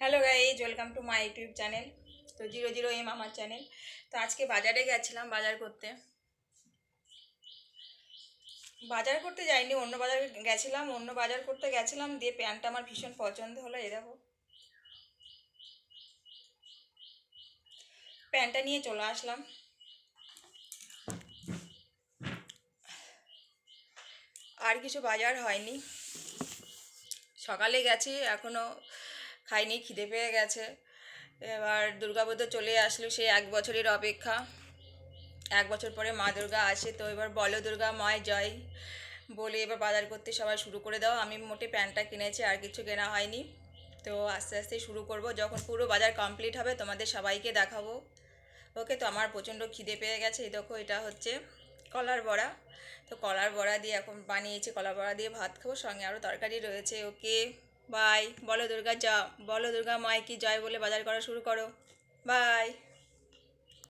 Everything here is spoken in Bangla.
Hello guys, welcome to my YouTube channel. তো 00M আমার চ্যানেল। তো আজকে বাজারে গেছিলাম বাজার করতে। বাজার করতে যাইনি, অন্য বাজারে গেছিলাম। অন্য বাজার করতে গেছিলাম, দিয়ে প্যান্টটা আমার ভীষণ পছন্দ হলো। এই দেখো, প্যান্টটা নিয়ে চলে আসলাম। আর কিছু বাজার হয়নি, সকালে গেছি, এখনও খাইনি, খিদে পেয়ে গেছে। এবার দুর্গাপুজো চলে আসলো, সেই 1 বছরের অপেক্ষা। 1 বছর পরে মা দুর্গা আসে, তো এবার বলো দুর্গা মায় জয় বলে এবার বাজার করতে সবাই শুরু করে দাও। আমি মোটে প্যান্টটা কিনেছি, আর কিছু কেনা হয়নি। তো আস্তে আস্তে শুরু করব, যখন পুরো বাজার কমপ্লিট হবে তোমাদের সবাইকে দেখাবো। ওকে, তো আমার প্রচণ্ড খিদে পেয়ে গেছে। এই দেখো, এটা হচ্ছে কলার বড়া। তো কলার বড়া দিয়ে এখন বানিয়েছি, কলার বড়া দিয়ে ভাত খাবো, সঙ্গে আরও তরকারি রয়েছে। ওকে বাই, বলো দুর্গা যা, বলো দুর্গা মায় কি জয় বলে বাজার করা শুরু করো। বাই।